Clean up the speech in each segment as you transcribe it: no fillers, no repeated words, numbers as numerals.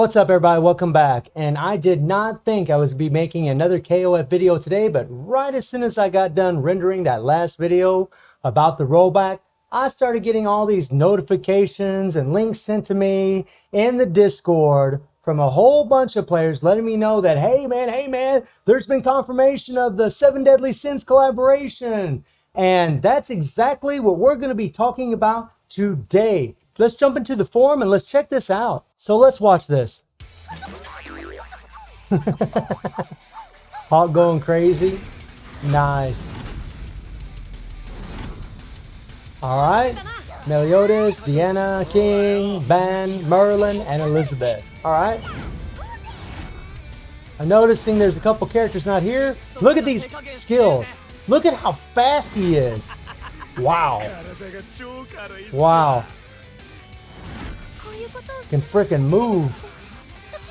What's up, everybody? Welcome back. And I did not think I was be making another KOF video today, but right as soon as I got done rendering that last video about the rollback, I started getting all these notifications and links sent to me in the Discord from a whole bunch of players letting me know that, hey man, there's been confirmation of the 7 Deadly Sins collaboration. And that's exactly what we're going to be talking about today. Let's jump into the forum and let's check this out. So let's watch this. Hawk going crazy. Nice. Alright. Meliodas, Deanna, King, Ban, Merlin, and Elizabeth. Alright. I'm noticing there's a couple characters not here. Look at these skills. Look at how fast he is. Wow. Wow. Can frickin' move.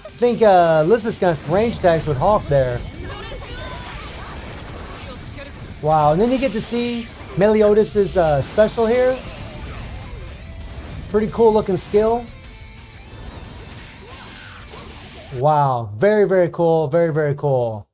I think Elizabeth's got some range attacks with Hawk there. Wow, and then you get to see Meliodas' special here. Pretty cool looking skill. Wow, very cool, very cool.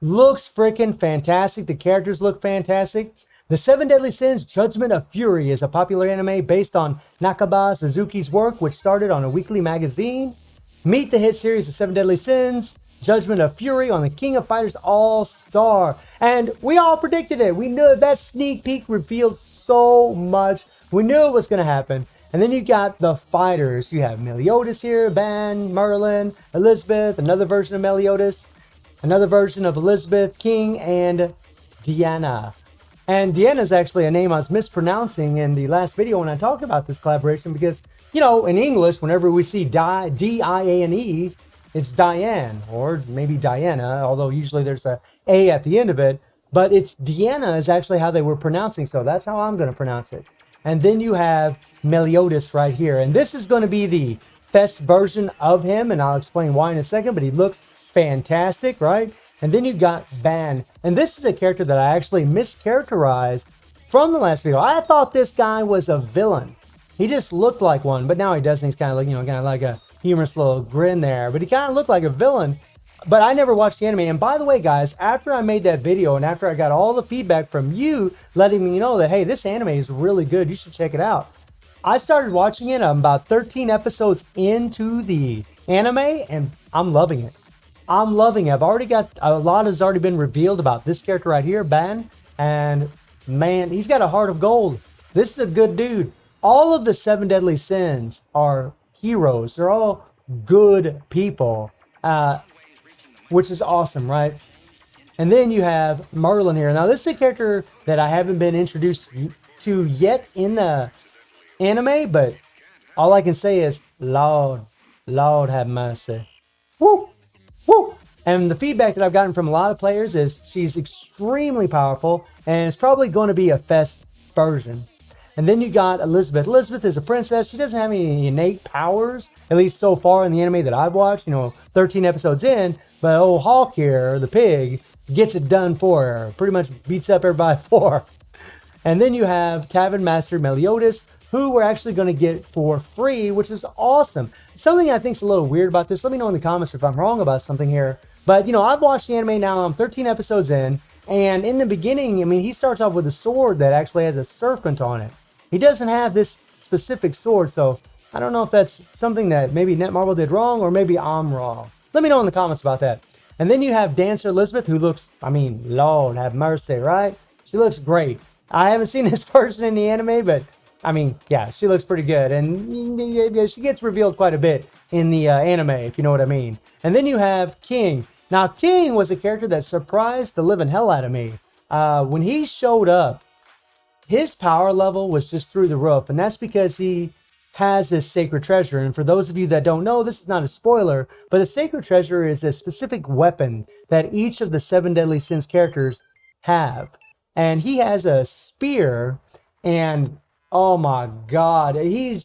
Looks freaking fantastic. The characters look fantastic. The 7 Deadly Sins Judgment of Fury is a popular anime based on Nakaba Suzuki's work, which started on a weekly magazine. Meet the hit series The 7 Deadly Sins Judgment of Fury on the King of Fighters All-Star. And we all predicted it. We knew that sneak peek revealed so much. We knew it was going to happen. And then you got the fighters. You have Meliodas here, Ban, Merlin, Elizabeth, another version of Meliodas, another version of Elizabeth, King, and Deanna. And Deanna is actually a name I was mispronouncing in the last video when I talked about this collaboration because, you know, in English, whenever we see D-I-A-N-E, it's Diane, or maybe Diana, although usually there's a A at the end of it. But it's Deanna is actually how they were pronouncing, so that's how I'm going to pronounce it. And then you have Meliodas right here. And this is going to be the Fest version of him, and I'll explain why in a second, but he looks fantastic, right? And then you got Ban. And this is a character that I actually mischaracterized from the last video. I thought this guy was a villain. He just looked like one, but now he doesn't. He's kind of like, you know, kind of like a humorous little grin there. But he kind of looked like a villain. But I never watched the anime. And by the way, guys, after I made that video and after I got all the feedback from you letting me know that, hey, this anime is really good, you should check it out, I started watching it. I'm about 13 episodes into the anime, and I'm loving it. I'm loving it. I've already got a lot has already been revealed about this character right here, Ban, and man, he's got a heart of gold. This is a good dude. All of the 7 Deadly Sins are heroes. They're all good people, which is awesome, right? And then you have Merlin here. Now, this is a character that I haven't been introduced to yet in the anime, but all I can say is, Lord have mercy. Woo! Woo! And the feedback that I've gotten from a lot of players is she's extremely powerful, and it's probably going to be a Fest version. And then you got Elizabeth. Elizabeth is a princess. She doesn't have any innate powers, at least so far in the anime that I've watched, you know, 13 episodes in. But old Hawk here, the pig, gets it done for her. Pretty much beats up everybody for her. And then you have Tavern Master Meliodas, who we're actually going to get for free, which is awesome. Something I think is a little weird about this, let me know in the comments if I'm wrong about something here. But, you know, I've watched the anime now, I'm 13 episodes in, and in the beginning, I mean, he starts off with a sword that actually has a serpent on it. He doesn't have this specific sword, so I don't know if that's something that maybe Netmarble did wrong, or maybe I'm wrong. Let me know in the comments about that. And then you have Dancer Elizabeth, who looks, I mean, Lord have mercy, right? She looks great. I haven't seen this version in the anime, but I mean, yeah, she looks pretty good. And yeah, she gets revealed quite a bit in the anime, if you know what I mean. And then you have King. Now, King was a character that surprised the living hell out of me. When he showed up, his power level was just through the roof. And that's because he has this sacred treasure. And for those of you that don't know, this is not a spoiler, but the sacred treasure is a specific weapon that each of the 7 Deadly Sins characters have. And he has a spear, and oh my God, he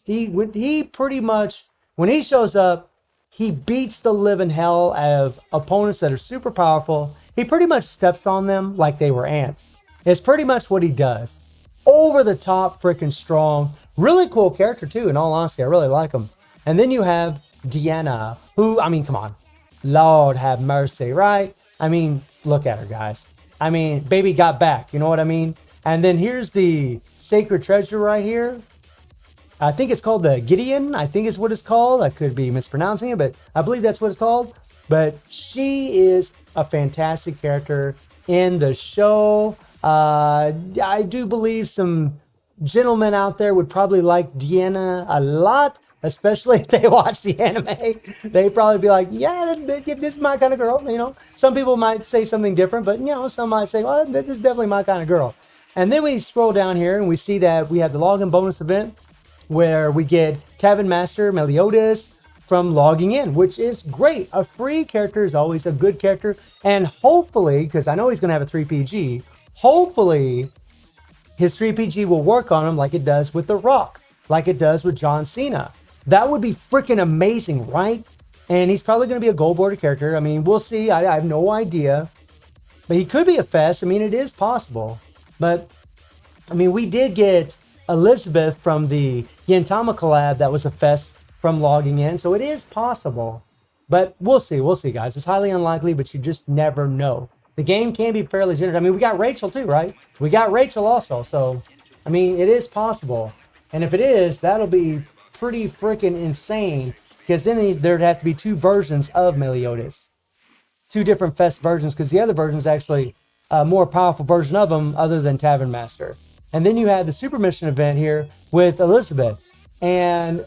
pretty much, when he shows up, he beats the living hell out of opponents that are super powerful. He pretty much steps on them like they were ants. It's pretty much what he does. Over the top, freaking strong. Really cool character too, in all honesty. I really like him. And then you have Deanna, who, I mean, come on. Lord have mercy, right? I mean, look at her, guys. I mean, baby got back, you know what I mean? And then here's the sacred treasure right here. I think it's called the Gideon. I think is what it's called. I could be mispronouncing it, but I believe that's what it's called. But she is a fantastic character in the show. I do believe some gentlemen out there would probably like Deanna a lot, especially if they watch the anime. They probably be like, yeah, this is my kind of girl. You know, some people might say something different, but you know, some might say, well, this is definitely my kind of girl. And then we scroll down here and we see that we have the login bonus event where we get Tavern Master Meliodas from logging in, which is great. A free character is always a good character. And hopefully, because I know he's going to have a 3PG, hopefully his 3PG will work on him like it does with The Rock, like it does with John Cena. That would be freaking amazing, right? And he's probably going to be a gold border character. I mean, we'll see. I have no idea. But he could be a Fest. I mean, it is possible. But, I mean, we did get Elizabeth from the Gintama collab that was a Fest from logging in. So it is possible. But we'll see. We'll see, guys. It's highly unlikely, but you just never know. The game can be fairly generous. I mean, we got Rachel too, right? We got Rachel also. So, I mean, it is possible. And if it is, that'll be pretty freaking insane. Because then there'd have to be two versions of Meliodas. Two different Fest versions. Because the other version is actually a more powerful version of him other than Tavern Master. And then you have the Super Mission event here with Elizabeth. And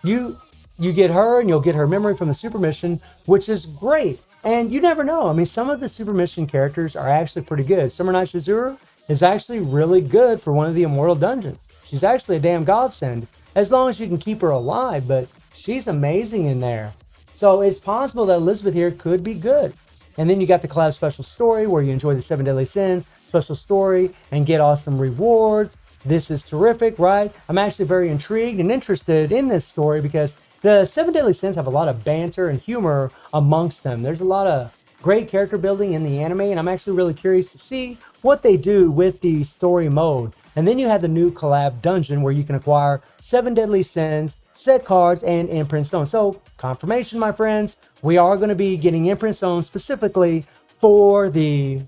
you get her and you'll get her memory from the Super Mission, which is great. And you never know. I mean, some of the Super Mission characters are actually pretty good. Summer Night Shizuru is actually really good for one of the Immortal Dungeons. She's actually a damn godsend, as long as you can keep her alive, but she's amazing in there. So it's possible that Elizabeth here could be good. And then you got the Collab Special Story, where you enjoy the 7 Deadly Sins special story and get awesome rewards. This is terrific, right? I'm actually very intrigued and interested in this story because the 7 Deadly Sins have a lot of banter and humor amongst them. There's a lot of great character building in the anime, and I'm actually really curious to see what they do with the story mode. And then you have the new collab dungeon where you can acquire 7 Deadly Sins, set cards, and imprint stones. So, confirmation, my friends, we are going to be getting imprint stones specifically for the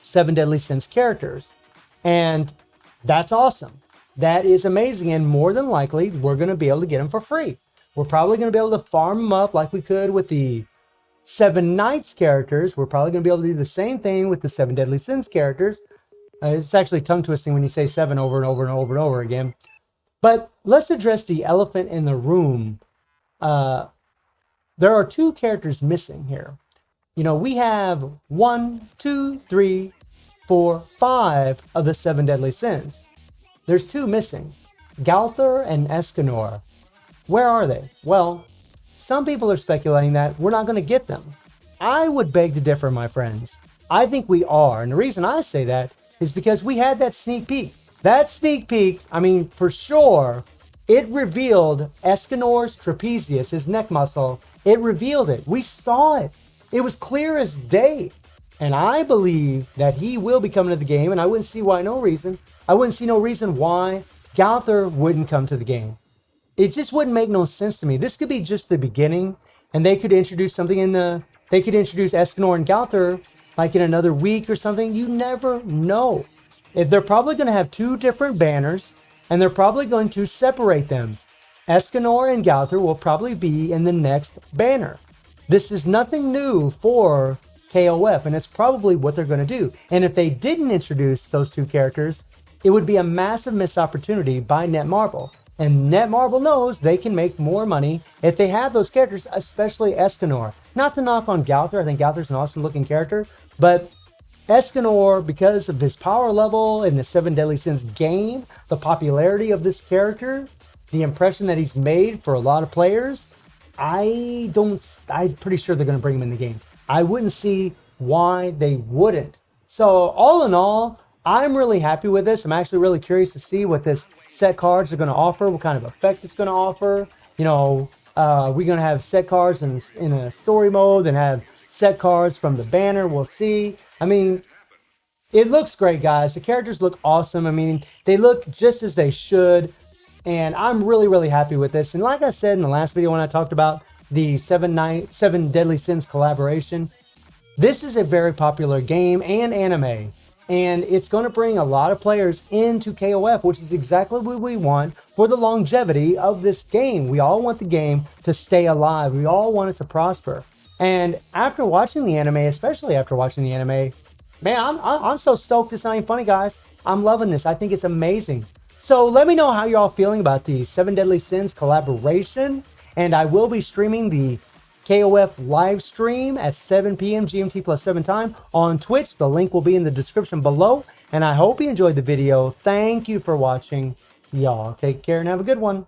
7 Deadly Sins characters. And that's awesome. That is amazing, and more than likely, we're going to be able to get them for free. We're probably going to be able to farm them up like we could with the 7 Knights characters. We're probably going to be able to do the same thing with the 7 Deadly Sins characters. It's actually tongue twisting when you say 7 over and over and over and over again. But let's address the elephant in the room. There are 2 characters missing here. You know, we have 1, 2, 3, 4, 5 of the 7 Deadly Sins. There's 2 missing, Gowther and Escanor. Where are they? Well, some people are speculating that we're not going to get them. I would beg to differ, my friends. I think we are, and the reason I say that is because we had that sneak peek. That sneak peek, I mean, for sure, it revealed Escanor's trapezius, his neck muscle. It revealed it. We saw it. It was clear as day. And I believe that he will be coming to the game, and I wouldn't see no reason why Gowther wouldn't come to the game. It just wouldn't make no sense to me. This could be just the beginning, and they could introduce something they could introduce Escanor and Gowther like in another week or something. You never know. If they're probably going to have 2 different banners, and they're probably going to separate them. Escanor and Gowther will probably be in the next banner. This is nothing new for KOF, and it's probably what they're going to do. And if they didn't introduce those 2 characters, it would be a massive missed opportunity by Netmarble. And Netmarble knows they can make more money if they have those characters, especially Escanor. Not to knock on Gowther, I think Gowther's an awesome looking character, but Escanor, because of his power level in the 7 Deadly Sins game, the popularity of this character, the impression that he's made for a lot of players, I'm pretty sure they're going to bring him in the game. I wouldn't see why they wouldn't. So all in all, I'm really happy with this. I'm actually really curious to see what this set cards are going to offer, what kind of effect it's going to offer. You know, we're going to have set cards in a story mode and have set cards from the banner. We'll see. I mean, it looks great, guys. The characters look awesome. I mean, they look just as they should. And I'm really, really happy with this. And like I said in the last video when I talked about the Seven Deadly Sins collaboration. This is a very popular game and anime, and it's going to bring a lot of players into KOF, which is exactly what we want for the longevity of this game. We all want the game to stay alive. We all want it to prosper. And after watching the anime, especially after watching the anime, man, I'm so stoked. It's not even funny, guys. I'm loving this. I think it's amazing. So let me know how you're all feeling about the Seven Deadly Sins collaboration. And I will be streaming the KOF live stream at 7 p.m. GMT plus 7 time on Twitch. The link will be in the description below. And I hope you enjoyed the video. Thank you for watching. Y'all take care and have a good one.